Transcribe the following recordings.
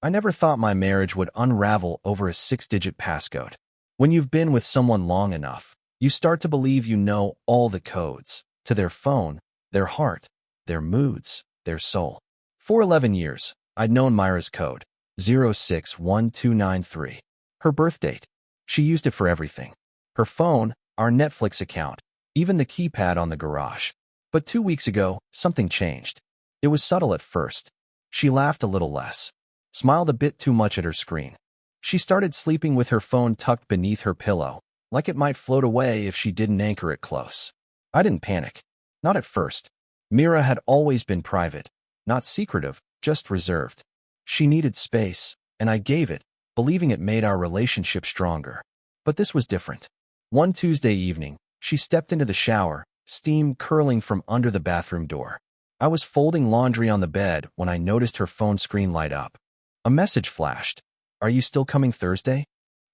I never thought my marriage would unravel over a 6-digit passcode. When you've been with someone long enough, you start to believe you know all the codes to their phone, their heart, their moods, their soul. For 11 years, I'd known Myra's code, 061293. Her birth date. She used it for everything. Her phone, our Netflix account, even the keypad on the garage. But 2 weeks ago, something changed. It was subtle at first. She laughed a little less, smiled a bit too much at her screen. She started sleeping with her phone tucked beneath her pillow, like it might float away if she didn't anchor it close. I didn't panic. Not at first. Mira had always been private, not secretive, just reserved. She needed space, and I gave it, believing it made our relationship stronger. But this was different. One Tuesday evening, she stepped into the shower, steam curling from under the bathroom door. I was folding laundry on the bed when I noticed her phone screen light up. A message flashed. "Are you still coming Thursday?"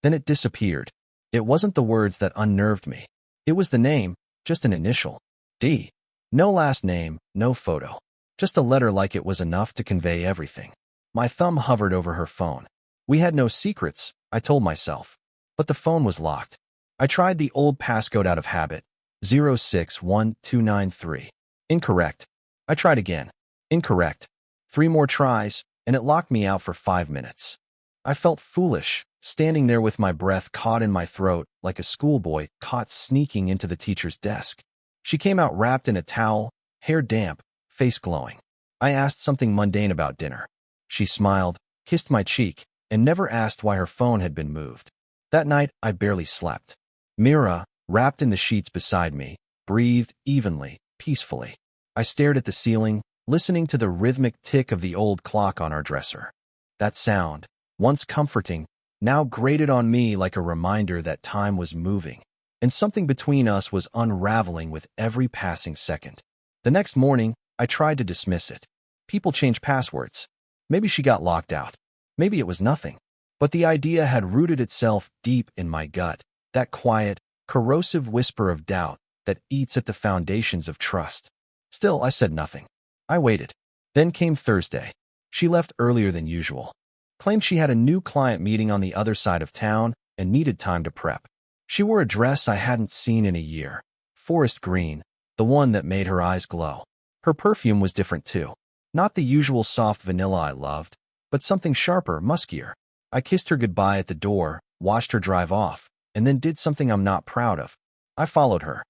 Then it disappeared. It wasn't the words that unnerved me. It was the name, just an initial. D. No last name, no photo. Just a letter like it was enough to convey everything. My thumb hovered over her phone. We had no secrets, I told myself. But the phone was locked. I tried the old passcode out of habit. 061293. Incorrect. I tried again. Incorrect. 3 more tries, and it locked me out for 5 minutes. I felt foolish, standing there with my breath caught in my throat like a schoolboy caught sneaking into the teacher's desk. She came out wrapped in a towel, hair damp, face glowing. I asked something mundane about dinner. She smiled, kissed my cheek, and never asked why her phone had been moved. That night, I barely slept. Mira, wrapped in the sheets beside me, breathed evenly, peacefully. I stared at the ceiling, listening to the rhythmic tick of the old clock on our dresser. That sound, once comforting, now grated on me like a reminder that time was moving, and something between us was unraveling with every passing second. The next morning, I tried to dismiss it. People change passwords. Maybe she got locked out. Maybe it was nothing. But the idea had rooted itself deep in my gut, that quiet, corrosive whisper of doubt that eats at the foundations of trust. Still, I said nothing. I waited. Then came Thursday. She left earlier than usual. Claimed she had a new client meeting on the other side of town and needed time to prep. She wore a dress I hadn't seen in a year. Forest green, the one that made her eyes glow. Her perfume was different too. Not the usual soft vanilla I loved, but something sharper, muskier. I kissed her goodbye at the door, watched her drive off, and then did something I'm not proud of. I followed her.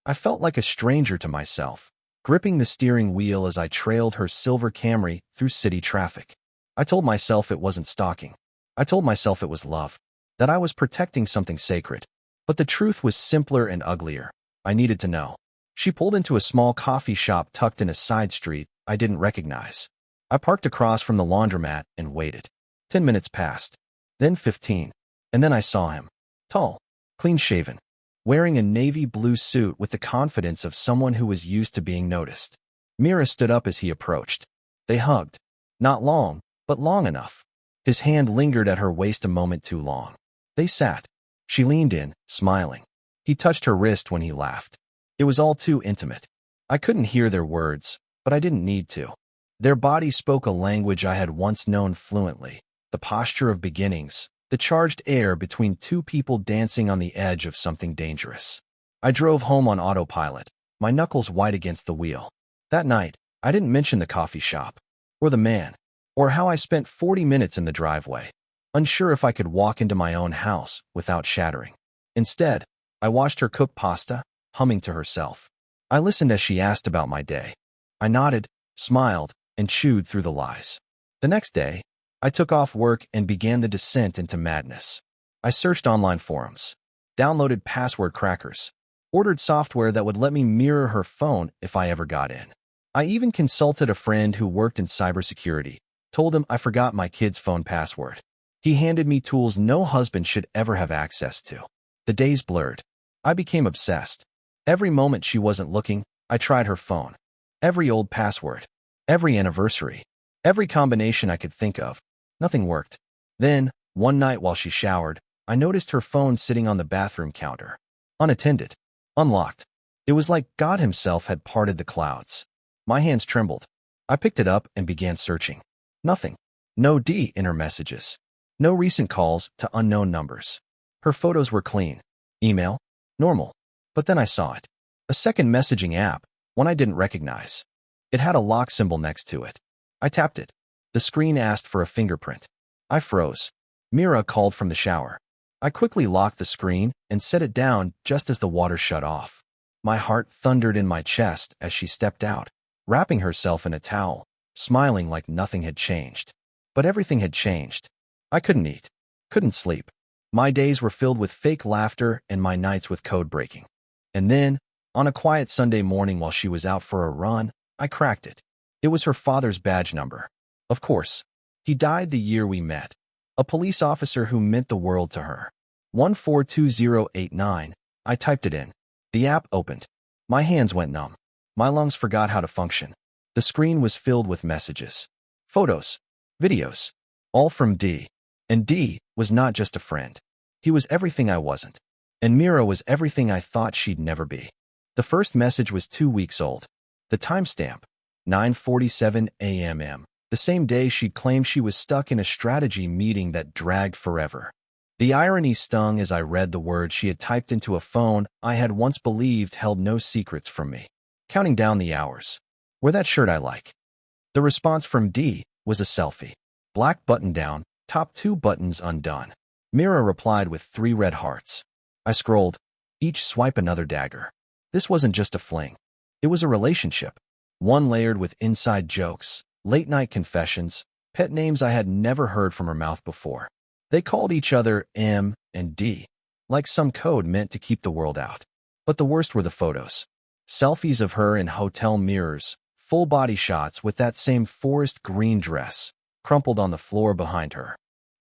I felt like a stranger to myself, gripping the steering wheel as I trailed her silver Camry through city traffic. I told myself it wasn't stalking. I told myself it was love, that I was protecting something sacred. But the truth was simpler and uglier. I needed to know. She pulled into a small coffee shop tucked in a side street I didn't recognize. I parked across from the laundromat and waited. 10 minutes passed, then 15, and then I saw him. Tall, clean-shaven, wearing a navy blue suit with the confidence of someone who was used to being noticed. Mira stood up as he approached. They hugged. Not long, but long enough. His hand lingered at her waist a moment too long. They sat. She leaned in, smiling. He touched her wrist when he laughed. It was all too intimate. I couldn't hear their words, but I didn't need to. Their bodies spoke a language I had once known fluently, the posture of beginnings, the charged air between two people dancing on the edge of something dangerous. I drove home on autopilot, my knuckles white against the wheel. That night, I didn't mention the coffee shop, or the man, or how I spent 40 minutes in the driveway, unsure if I could walk into my own house without shattering. Instead, I watched her cook pasta, humming to herself. I listened as she asked about my day. I nodded, smiled, and chewed through the lies. The next day, I took off work and began the descent into madness. I searched online forums, downloaded password crackers, ordered software that would let me mirror her phone if I ever got in. I even consulted a friend who worked in cybersecurity, told him I forgot my kid's phone password. He handed me tools no husband should ever have access to. The days blurred. I became obsessed. Every moment she wasn't looking, I tried her phone. Every old password. Every anniversary. Every combination I could think of. Nothing worked. Then, one night while she showered, I noticed her phone sitting on the bathroom counter. Unattended. Unlocked. It was like God himself had parted the clouds. My hands trembled. I picked it up and began searching. Nothing. No D in her messages. No recent calls to unknown numbers. Her photos were clean. Email? Normal. But then I saw it. A second messaging app, one I didn't recognize. It had a lock symbol next to it. I tapped it. The screen asked for a fingerprint. I froze. Mira called from the shower. I quickly locked the screen and set it down just as the water shut off. My heart thundered in my chest as she stepped out, wrapping herself in a towel, smiling like nothing had changed. But everything had changed. I couldn't eat, couldn't sleep. My days were filled with fake laughter and my nights with code breaking. And then, on a quiet Sunday morning while she was out for a run, I cracked it. It was her father's badge number. Of course. He died the year we met. A police officer who meant the world to her. 142089. I typed it in. The app opened. My hands went numb. My lungs forgot how to function. The screen was filled with messages. Photos. Videos. All from D. And D was not just a friend. He was everything I wasn't. And Mira was everything I thought she'd never be. The first message was 2 weeks old. The timestamp, 9:47 a.m. The same day she'd claimed she was stuck in a strategy meeting that dragged forever. The irony stung as I read the words she had typed into a phone I had once believed held no secrets from me. Counting down the hours. Wear that shirt I like. The response from D was a selfie. Black button down, top 2 buttons undone. Mira replied with 3 red hearts. I scrolled. Each swipe another dagger. This wasn't just a fling. It was a relationship. One layered with inside jokes, late-night confessions, pet names I had never heard from her mouth before. They called each other M and D, like some code meant to keep the world out. But the worst were the photos. Selfies of her in hotel mirrors, full-body shots with that same forest green dress, crumpled on the floor behind her.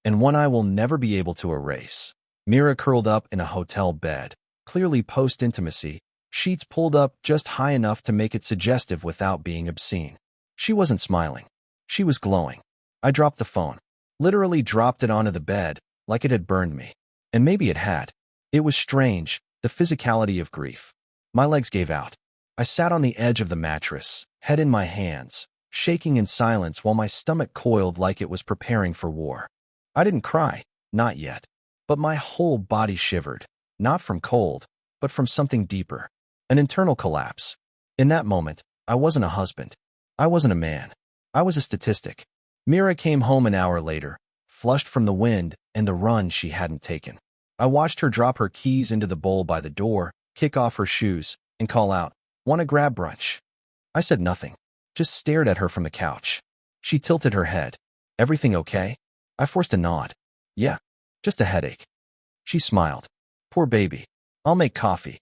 And one I will never be able to erase. Mira curled up in a hotel bed, clearly post-intimacy, sheets pulled up just high enough to make it suggestive without being obscene. She wasn't smiling. She was glowing. I dropped the phone. Literally dropped it onto the bed, like it had burned me. And maybe it had. It was strange, the physicality of grief. My legs gave out. I sat on the edge of the mattress, head in my hands, shaking in silence while my stomach coiled like it was preparing for war. I didn't cry, not yet. But my whole body shivered, not from cold, but from something deeper. An internal collapse. In that moment, I wasn't a husband. I wasn't a man. I was a statistic. Mira came home an hour later, flushed from the wind and the run she hadn't taken. I watched her drop her keys into the bowl by the door, kick off her shoes, and call out, "Wanna grab brunch?" I said nothing, just stared at her from the couch. She tilted her head. "Everything okay?" I forced a nod. "Yeah, just a headache." She smiled. "Poor baby. I'll make coffee."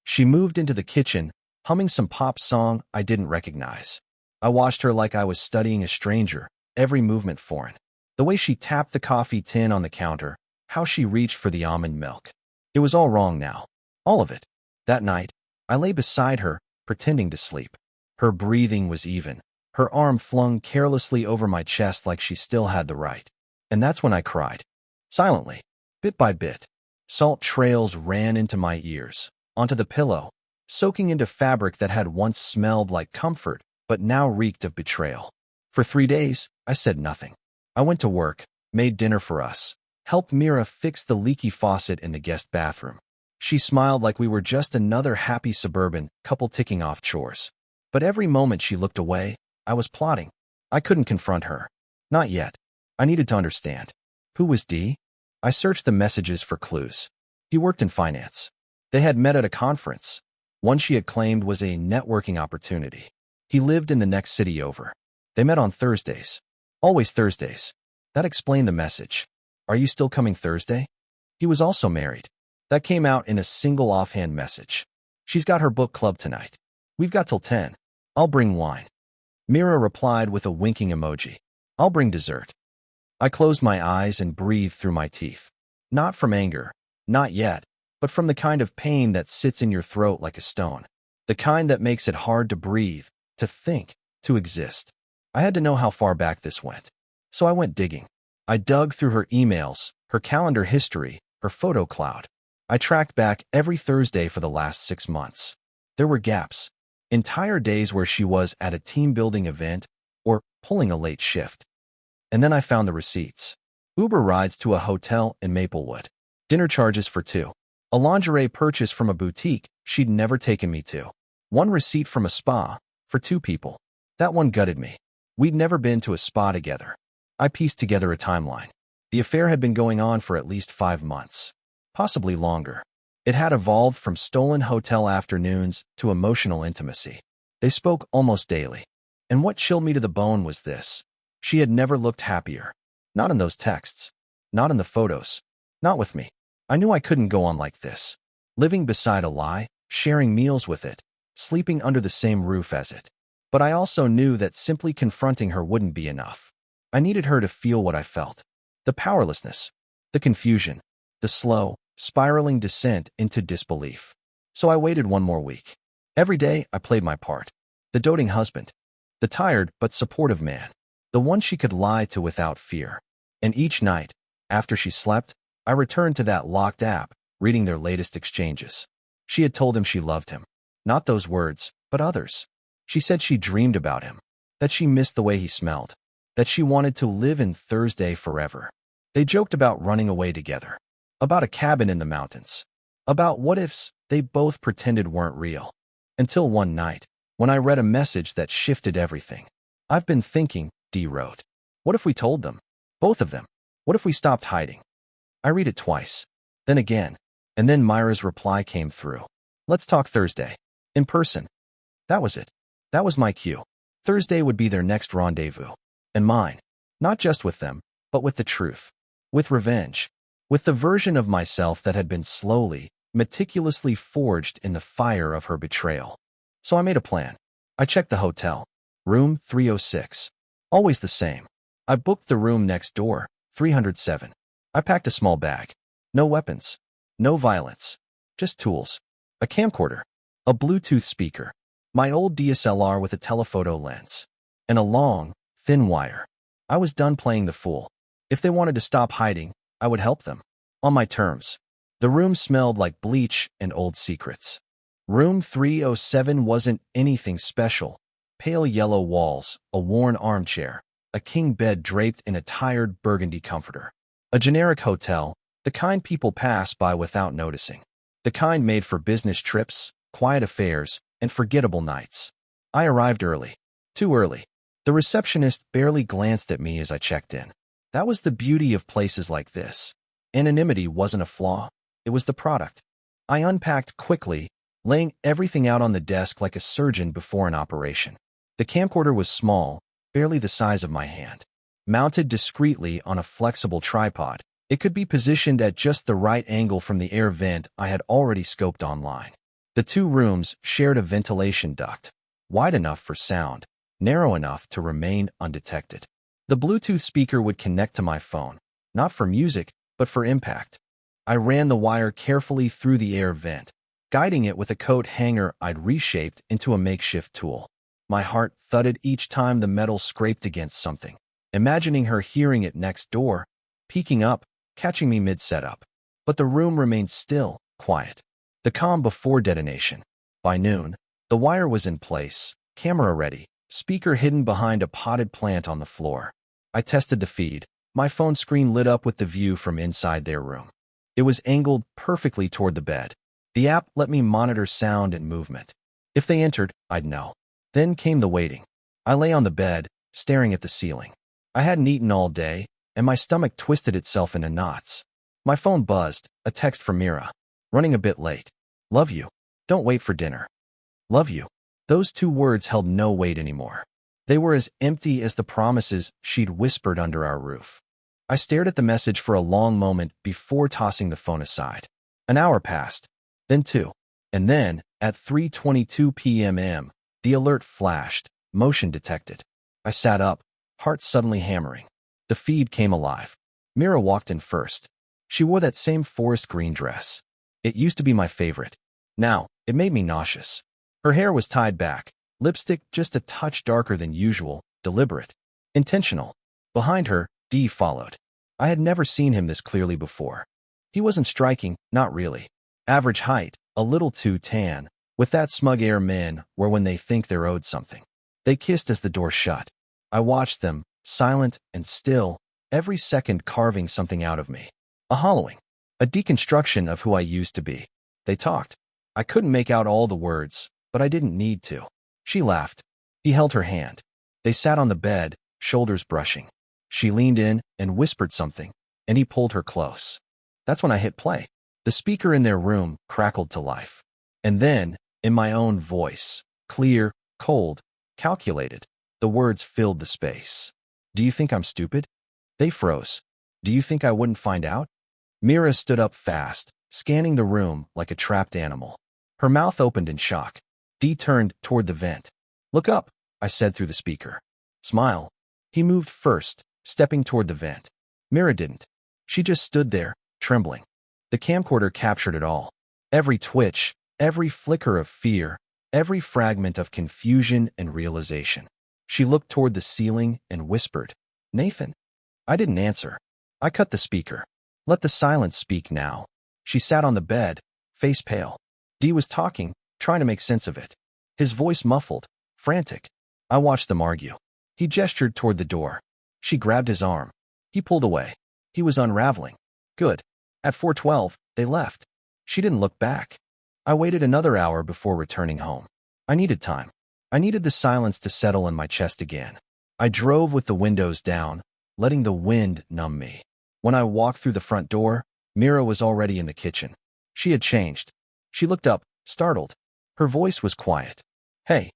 She moved into the kitchen, humming some pop song I didn't recognize. I watched her like I was studying a stranger, every movement foreign. The way she tapped the coffee tin on the counter, how she reached for the almond milk. It was all wrong now. All of it. That night, I lay beside her, pretending to sleep. Her breathing was even, her arm flung carelessly over my chest like she still had the right. And that's when I cried. Silently, bit by bit. Salt trails ran into my ears, onto the pillow, soaking into fabric that had once smelled like comfort, but now reeked of betrayal. For 3 days, I said nothing. I went to work, made dinner for us, helped Mira fix the leaky faucet in the guest bathroom. She smiled like we were just another happy suburban couple ticking off chores. But every moment she looked away, I was plotting. I couldn't confront her. Not yet. I needed to understand. Who was D? I searched the messages for clues. He worked in finance. They had met at a conference. One she had claimed was a networking opportunity. He lived in the next city over. They met on Thursdays. Always Thursdays. That explained the message. "Are you still coming Thursday?" He was also married. That came out in a single offhand message. "She's got her book club tonight. We've got till 10. I'll bring wine." Mira replied with a winking emoji. "I'll bring dessert." I closed my eyes and breathed through my teeth. Not from anger. Not yet. But from the kind of pain that sits in your throat like a stone. The kind that makes it hard to breathe, to think, to exist. I had to know how far back this went. So I went digging. I dug through her emails, her calendar history, her photo cloud. I tracked back every Thursday for the last 6 months. There were gaps. Entire days where she was at a team-building event or pulling a late shift. And then I found the receipts. Uber rides to a hotel in Maplewood. Dinner charges for two. A lingerie purchase from a boutique she'd never taken me to. One receipt from a spa for two people. That one gutted me. We'd never been to a spa together. I pieced together a timeline. The affair had been going on for at least 5 months, possibly longer. It had evolved from stolen hotel afternoons to emotional intimacy. They spoke almost daily. And what chilled me to the bone was this. She had never looked happier. Not in those texts. Not in the photos. Not with me. I knew I couldn't go on like this. Living beside a lie, sharing meals with it, sleeping under the same roof as it. But I also knew that simply confronting her wouldn't be enough. I needed her to feel what I felt. The powerlessness, the confusion, the slow, spiraling descent into disbelief. So I waited one more week. Every day I played my part. The doting husband. The tired but supportive man. The one she could lie to without fear. And each night, after she slept, I returned to that locked app, reading their latest exchanges. She had told him she loved him. Not those words, but others. She said she dreamed about him. That she missed the way he smelled. That she wanted to live in Thursday forever. They joked about running away together. About a cabin in the mountains. About what-ifs they both pretended weren't real. Until one night, when I read a message that shifted everything. I've been thinking, Dee wrote. What if we told them? Both of them. What if we stopped hiding? I read it twice. Then again. And then Myra's reply came through. Let's talk Thursday. In person. That was it. That was my cue. Thursday would be their next rendezvous. And mine. Not just with them, but with the truth. With revenge. With the version of myself that had been slowly, meticulously forged in the fire of her betrayal. So I made a plan. I checked the hotel. Room 306. Always the same. I booked the room next door, 307. I packed a small bag. No weapons. No violence. Just tools. A camcorder. A Bluetooth speaker. My old DSLR with a telephoto lens. And a long, thin wire. I was done playing the fool. If they wanted to stop hiding, I would help them. On my terms. The room smelled like bleach and old secrets. Room 307 wasn't anything special. Pale yellow walls, a worn armchair, a king bed draped in a tired burgundy comforter. A generic hotel, the kind people pass by without noticing. The kind made for business trips, quiet affairs, and forgettable nights. I arrived early. Too early. The receptionist barely glanced at me as I checked in. That was the beauty of places like this. Anonymity wasn't a flaw. It was the product. I unpacked quickly, laying everything out on the desk like a surgeon before an operation. The camcorder was small, barely the size of my hand. Mounted discreetly on a flexible tripod, it could be positioned at just the right angle from the air vent I had already scoped online. The two rooms shared a ventilation duct, wide enough for sound, narrow enough to remain undetected. The Bluetooth speaker would connect to my phone, not for music, but for impact. I ran the wire carefully through the air vent, guiding it with a coat hanger I'd reshaped into a makeshift tool. My heart thudded each time the metal scraped against something, imagining her hearing it next door, peeking up, catching me mid-setup. But the room remained still, quiet. The calm before detonation. By noon, the wire was in place, camera ready, speaker hidden behind a potted plant on the floor. I tested the feed. My phone screen lit up with the view from inside their room. It was angled perfectly toward the bed. The app let me monitor sound and movement. If they entered, I'd know. Then came the waiting. I lay on the bed, staring at the ceiling. I hadn't eaten all day, and my stomach twisted itself into knots. My phone buzzed, a text from Mira. Running a bit late. Love you. Don't wait for dinner. Love you. Those two words held no weight anymore. They were as empty as the promises she'd whispered under our roof. I stared at the message for a long moment before tossing the phone aside. An hour passed, then two, and then, at 3:22 p.m., the alert flashed, motion detected. I sat up, heart suddenly hammering. The feed came alive. Mira walked in first. She wore that same forest green dress. It used to be my favorite. Now, it made me nauseous. Her hair was tied back, lipstick just a touch darker than usual, deliberate, intentional. Behind her, Dee followed. I had never seen him this clearly before. He wasn't striking, not really. Average height, a little too tan, with that smug air men wear when they think they're owed something. They kissed as the door shut. I watched them, silent and still, every second carving something out of me. A hollowing. A deconstruction of who I used to be. They talked. I couldn't make out all the words, but I didn't need to. She laughed. He held her hand. They sat on the bed, shoulders brushing. She leaned in and whispered something, and he pulled her close. That's when I hit play. The speaker in their room crackled to life. And then, in my own voice, clear, cold, calculated, the words filled the space. Do you think I'm stupid? They froze. Do you think I wouldn't find out? Mira stood up fast, scanning the room like a trapped animal. Her mouth opened in shock. Dee turned toward the vent. Look up, I said through the speaker. Smile. He moved first, stepping toward the vent. Mira didn't. She just stood there, trembling. The camcorder captured it all. Every twitch, every flicker of fear, every fragment of confusion and realization. She looked toward the ceiling and whispered, Nathan. I didn't answer. I cut the speaker. Let the silence speak now. She sat on the bed, face pale. Dee was talking, trying to make sense of it. His voice muffled, frantic. I watched them argue. He gestured toward the door. She grabbed his arm. He pulled away. He was unraveling. Good. At 4:12, they left. She didn't look back. I waited another hour before returning home. I needed time. I needed the silence to settle in my chest again. I drove with the windows down, letting the wind numb me. When I walked through the front door, Mira was already in the kitchen. She had changed. She looked up, startled. Her voice was quiet. Hey.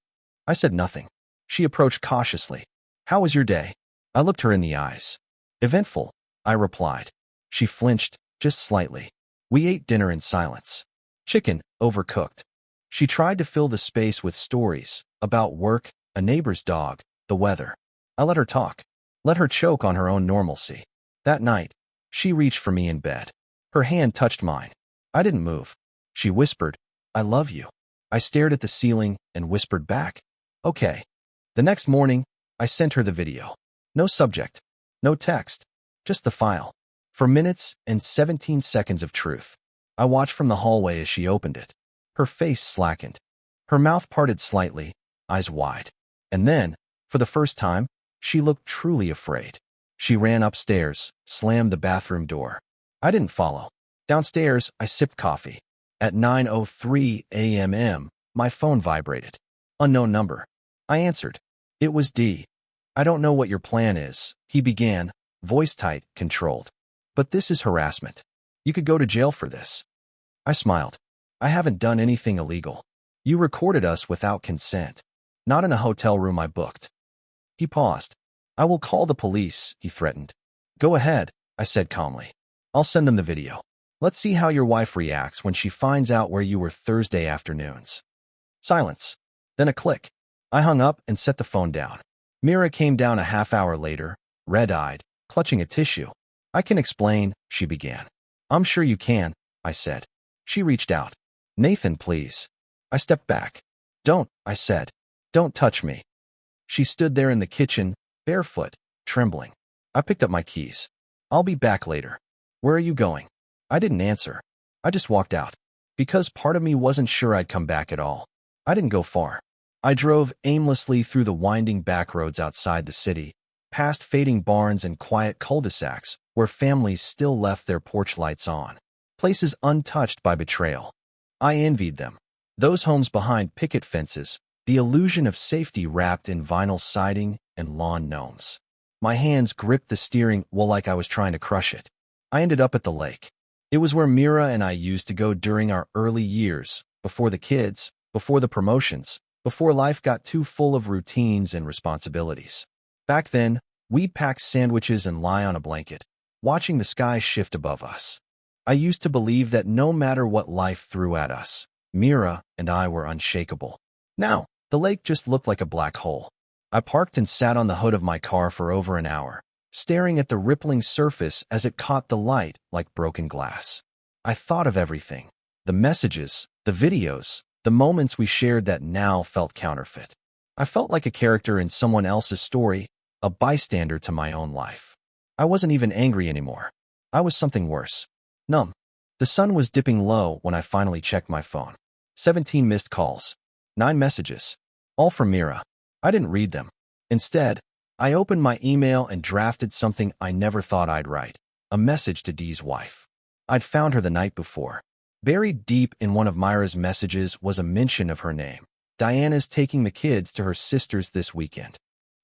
I said nothing. She approached cautiously. How was your day? I looked her in the eyes. Eventful, I replied. She flinched, just slightly. We ate dinner in silence. Chicken, overcooked. She tried to fill the space with stories about work, a neighbor's dog, the weather. I let her talk. Let her choke on her own normalcy. That night, she reached for me in bed. Her hand touched mine. I didn't move. She whispered, I love you. I stared at the ceiling and whispered back, okay. The next morning, I sent her the video. No subject, no text, just the file. For minutes and 17 seconds of truth. I watched from the hallway as she opened it. Her face slackened. Her mouth parted slightly, eyes wide. And then, for the first time, she looked truly afraid. She ran upstairs, slammed the bathroom door. I didn't follow. Downstairs, I sipped coffee. At 9:03 a.m., my phone vibrated. Unknown number. I answered. It was Dee. I don't know what your plan is, he began, voice tight, controlled. But this is harassment. You could go to jail for this. I smiled. I haven't done anything illegal. You recorded us without consent. Not in a hotel room I booked. He paused. I will call the police, he threatened. Go ahead, I said calmly. I'll send them the video. Let's see how your wife reacts when she finds out where you were Thursday afternoons. Silence. Then a click. I hung up and set the phone down. Mira came down a half hour later, red-eyed, clutching a tissue. I can explain, she began. I'm sure you can, I said. She reached out. Nathan, please. I stepped back. Don't, I said. Don't touch me. She stood there in the kitchen, barefoot, trembling. I picked up my keys. I'll be back later. Where are you going? I didn't answer. I just walked out. Because part of me wasn't sure I'd come back at all. I didn't go far. I drove aimlessly through the winding back roads outside the city, past fading barns and quiet cul-de-sacs where families still left their porch lights on. Places untouched by betrayal. I envied them. Those homes behind picket fences, the illusion of safety wrapped in vinyl siding and lawn gnomes. My hands gripped the steering wheel like I was trying to crush it. I ended up at the lake. It was where Mira and I used to go during our early years, before the kids, before the promotions, before life got too full of routines and responsibilities. Back then, we'd pack sandwiches and lie on a blanket, watching the sky shift above us. I used to believe that no matter what life threw at us, Mira and I were unshakable. Now, the lake just looked like a black hole. I parked and sat on the hood of my car for over an hour, staring at the rippling surface as it caught the light like broken glass. I thought of everything. The messages, the videos, the moments we shared that now felt counterfeit. I felt like a character in someone else's story, a bystander to my own life. I wasn't even angry anymore. I was something worse. Numb. The sun was dipping low when I finally checked my phone. 17 missed calls. 9 messages. All from Mira. I didn't read them. Instead, I opened my email and drafted something I never thought I'd write, a message to Dee's wife. I'd found her the night before. Buried deep in one of Myra's messages was a mention of her name. Diana's taking the kids to her sister's this weekend.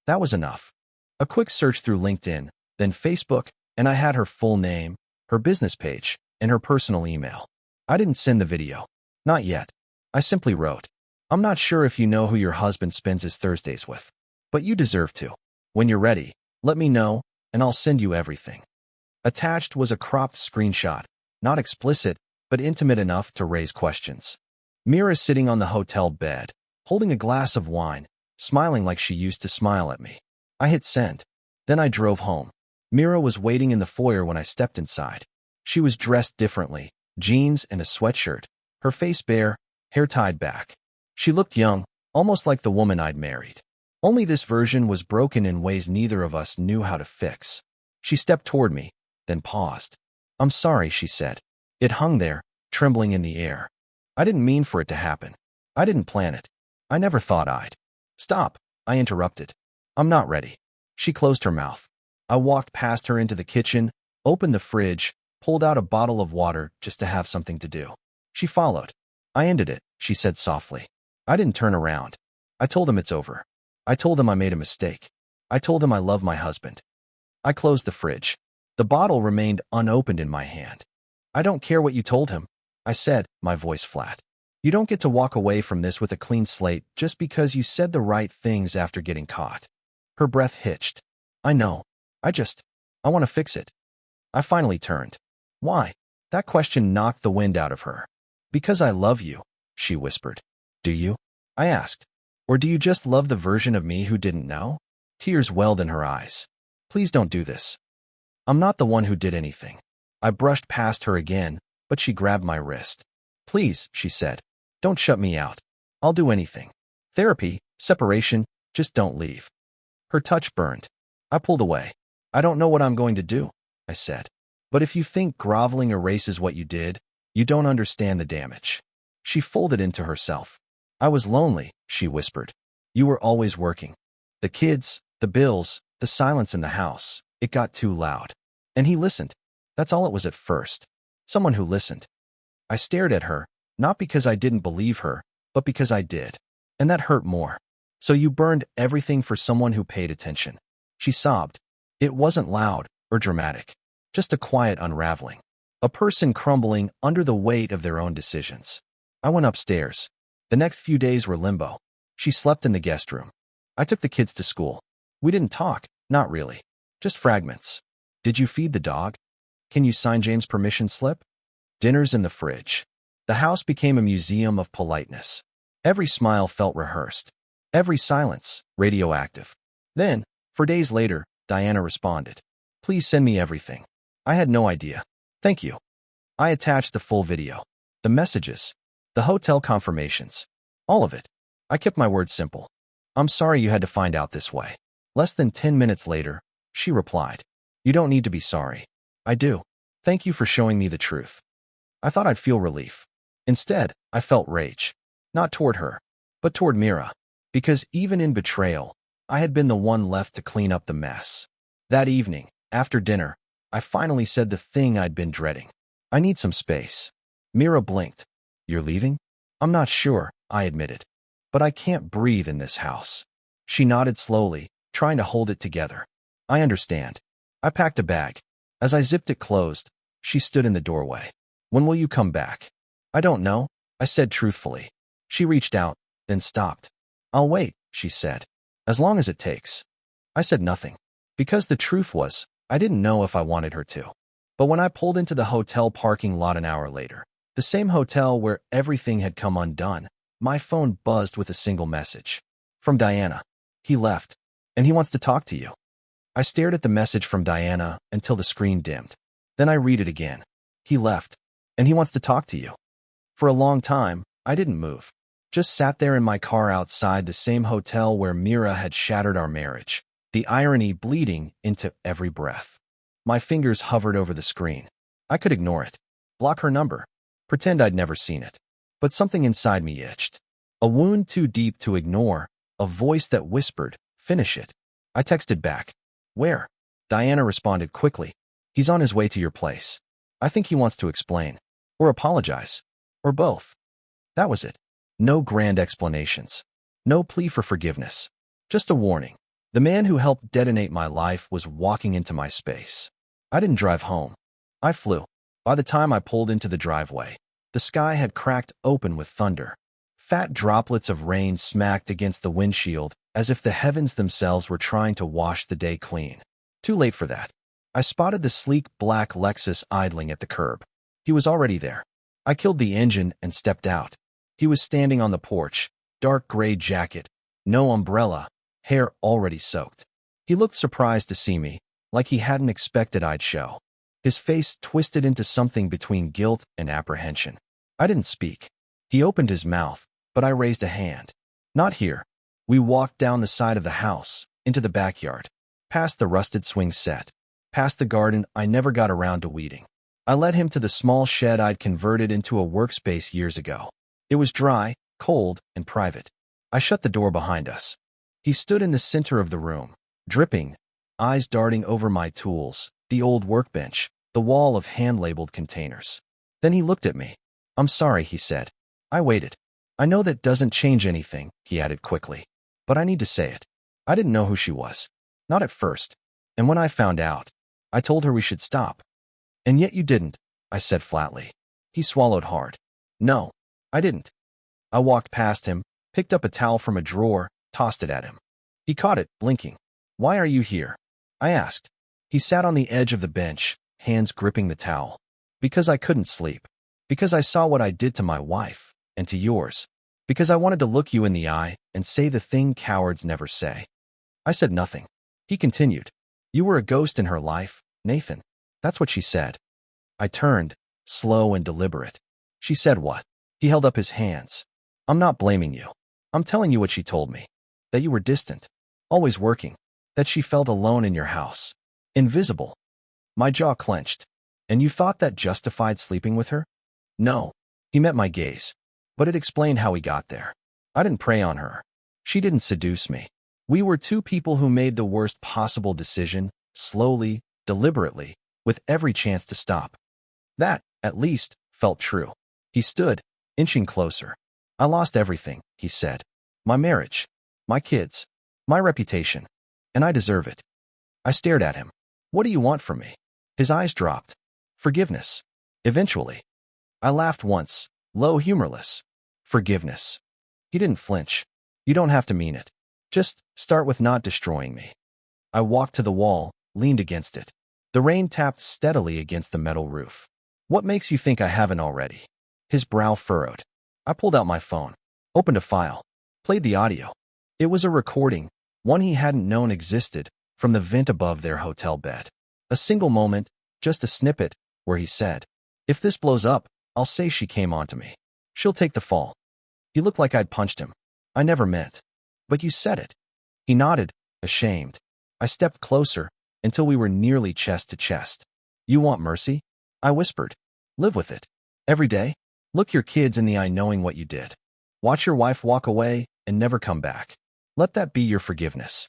That was enough. A quick search through LinkedIn, then Facebook, and I had her full name, her business page, and her personal email. I didn't send the video. Not yet. I simply wrote, "I'm not sure if you know who your husband spends his Thursdays with, but you deserve to. When you're ready, let me know, and I'll send you everything." Attached was a cropped screenshot, not explicit, but intimate enough to raise questions. Mira sitting on the hotel bed, holding a glass of wine, smiling like she used to smile at me. I hit send. Then I drove home. Mira was waiting in the foyer when I stepped inside. She was dressed differently, jeans and a sweatshirt, her face bare, hair tied back. She looked young, almost like the woman I'd married. Only this version was broken in ways neither of us knew how to fix. She stepped toward me, then paused. "I'm sorry," she said. It hung there, trembling in the air. "I didn't mean for it to happen. I didn't plan it. I never thought I'd." "Stop," I interrupted. "I'm not ready." She closed her mouth. I walked past her into the kitchen, opened the fridge, pulled out a bottle of water just to have something to do. She followed. "I ended it," she said softly. I didn't turn around. I told him it's over. I told him I made a mistake. I told him I love my husband. I closed the fridge. The bottle remained unopened in my hand. "I don't care what you told him," I said, my voice flat. "You don't get to walk away from this with a clean slate just because you said the right things after getting caught." Her breath hitched. "I know. I want to fix it." I finally turned. "Why?" That question knocked the wind out of her. "Because I love you," she whispered. "Do you?" I asked. "Or do you just love the version of me who didn't know?" Tears welled in her eyes. "Please don't do this. I'm not the one who did anything." I brushed past her again, but she grabbed my wrist. "Please," she said. "Don't shut me out. I'll do anything. Therapy, separation, just don't leave." Her touch burned. I pulled away. "I don't know what I'm going to do," I said. "But if you think groveling erases what you did, you don't understand the damage." She folded into herself. "I was lonely," she whispered. "You were always working. The kids, the bills, the silence in the house. It got too loud. And he listened. That's all it was at first. Someone who listened." I stared at her, not because I didn't believe her, but because I did. And that hurt more. "So you burned everything for someone who paid attention." She sobbed. It wasn't loud or dramatic, just a quiet unraveling. A person crumbling under the weight of their own decisions. I went upstairs. The next few days were limbo. She slept in the guest room. I took the kids to school. We didn't talk, not really. Just fragments. "Did you feed the dog? Can you sign James' permission slip?" Dinner's in the fridge. The house became a museum of politeness. Every smile felt rehearsed. Every silence, radioactive. Then, for days later, Diana responded. "Please send me everything." I had no idea. "Thank you." I attached the full video. The messages. The hotel confirmations. All of it. I kept my words simple. "I'm sorry you had to find out this way." Less than 10 minutes later, she replied. "You don't need to be sorry." "I do. Thank you for showing me the truth." I thought I'd feel relief. Instead, I felt rage. Not toward her, but toward Mira. Because even in betrayal, I had been the one left to clean up the mess. That evening, after dinner, I finally said the thing I'd been dreading. "I need some space." Mira blinked. "You're leaving?" "I'm not sure," I admitted. "But I can't breathe in this house." She nodded slowly, trying to hold it together. "I understand." I packed a bag. As I zipped it closed, she stood in the doorway. "When will you come back?" "I don't know," I said truthfully. She reached out, then stopped. "I'll wait," she said. "As long as it takes." I said nothing. Because the truth was, I didn't know if I wanted her to. But when I pulled into the hotel parking lot an hour later, the same hotel where everything had come undone, my phone buzzed with a single message. From Diana. "He left, and he wants to talk to you." I stared at the message from Diana until the screen dimmed. Then I read it again. "He left, and he wants to talk to you." For a long time, I didn't move. Just sat there in my car outside the same hotel where Mira had shattered our marriage, the irony bleeding into every breath. My fingers hovered over the screen. I could ignore it, block her number, pretend I'd never seen it. But something inside me itched. A wound too deep to ignore, a voice that whispered, "Finish it." I texted back. Where? Diana responded quickly. He's on his way to your place. I think he wants to explain. Or apologize. Or both. That was it. No grand explanations. No plea for forgiveness. Just a warning. The man who helped detonate my life was walking into my space. I didn't drive home. I flew. By the time I pulled into the driveway, the sky had cracked open with thunder. Fat droplets of rain smacked against the windshield as if the heavens themselves were trying to wash the day clean. Too late for that. I spotted the sleek black Lexus idling at the curb. He was already there. I killed the engine and stepped out. He was standing on the porch, dark gray jacket, no umbrella, hair already soaked. He looked surprised to see me, like he hadn't expected I'd show. His face twisted into something between guilt and apprehension. I didn't speak. He opened his mouth, but I raised a hand. Not here. We walked down the side of the house, into the backyard, past the rusted swing set, past the garden I never got around to weeding. I led him to the small shed I'd converted into a workspace years ago. It was dry, cold, and private. I shut the door behind us. He stood in the center of the room, dripping, eyes darting over my tools, the old workbench, the wall of hand-labeled containers. Then he looked at me. I'm sorry, he said. I waited. I know that doesn't change anything, he added quickly. But I need to say it. I didn't know who she was. Not at first. And when I found out, I told her we should stop. And yet you didn't, I said flatly. He swallowed hard. No, I didn't. I walked past him, picked up a towel from a drawer, tossed it at him. He caught it, blinking. Why are you here? I asked. He sat on the edge of the bench, hands gripping the towel. Because I couldn't sleep. Because I saw what I did to my wife, and to yours. Because I wanted to look you in the eye and say the thing cowards never say. I said nothing. He continued. You were a ghost in her life, Nathan. That's what she said. I turned, slow and deliberate. She said what? He held up his hands. I'm not blaming you. I'm telling you what she told me. That you were distant. Always working. That she felt alone in your house. Invisible. My jaw clenched. And you thought that justified sleeping with her? No. He met my gaze. But it explained how we got there. I didn't prey on her. She didn't seduce me. We were two people who made the worst possible decision, slowly, deliberately, with every chance to stop. That, at least, felt true. He stood, inching closer. I lost everything, he said. My marriage. My kids. My reputation. And I deserve it. I stared at him. What do you want from me? His eyes dropped. Forgiveness. Eventually. I laughed once, low, humorless. Forgiveness. He didn't flinch. You don't have to mean it. Just start with not destroying me. I walked to the wall, leaned against it. The rain tapped steadily against the metal roof. What makes you think I haven't already? His brow furrowed. I pulled out my phone, opened a file, played the audio. It was a recording, one he hadn't known existed, from the vent above their hotel bed. A single moment, just a snippet, where he said, if this blows up, I'll say she came onto me. She'll take the fall. He looked like I'd punched him. I never meant. But you said it. He nodded, ashamed. I stepped closer, until we were nearly chest to chest. You want mercy? I whispered. Live with it. Every day? Look your kids in the eye knowing what you did. Watch your wife walk away and never come back. Let that be your forgiveness.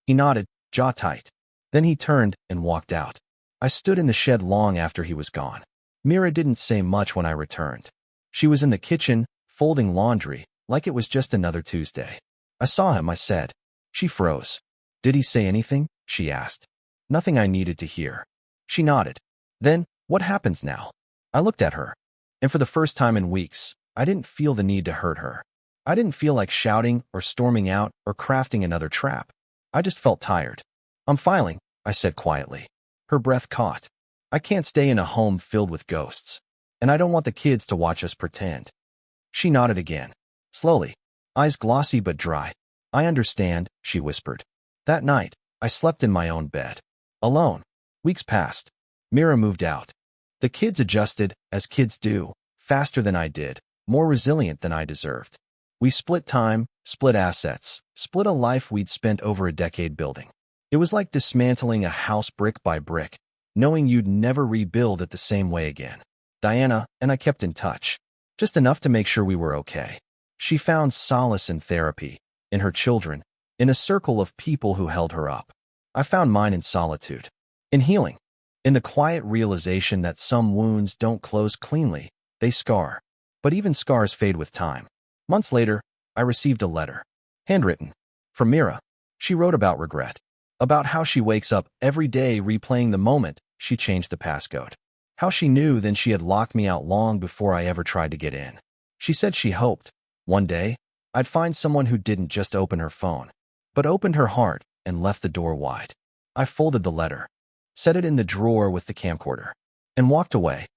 He nodded, jaw tight. Then he turned and walked out. I stood in the shed long after he was gone. Mira didn't say much when I returned. She was in the kitchen, folding laundry, like it was just another Tuesday. I saw him, I said. She froze. Did he say anything? She asked. Nothing I needed to hear. She nodded. Then, what happens now? I looked at her. And for the first time in weeks, I didn't feel the need to hurt her. I didn't feel like shouting or storming out or crafting another trap. I just felt tired. I'm filing, I said quietly. Her breath caught. I can't stay in a home filled with ghosts. And I don't want the kids to watch us pretend. She nodded again. Slowly. Eyes glossy but dry. I understand, she whispered. That night, I slept in my own bed. Alone. Weeks passed. Mira moved out. The kids adjusted, as kids do, faster than I did, more resilient than I deserved. We split time, split assets, split a life we'd spent over a decade building. It was like dismantling a house brick by brick, knowing you'd never rebuild it the same way again. Diana and I kept in touch, just enough to make sure we were okay. She found solace in therapy, in her children, in a circle of people who held her up. I found mine in solitude, in healing, in the quiet realization that some wounds don't close cleanly, they scar. But even scars fade with time. Months later, I received a letter, handwritten, from Mira. She wrote about regret, about how she wakes up every day replaying the moment she changed the passcode, how she knew then she had locked me out long before I ever tried to get in. She said she hoped, one day, I'd find someone who didn't just open her phone, but opened her heart and left the door wide. I folded the letter, set it in the drawer with the camcorder, and walked away.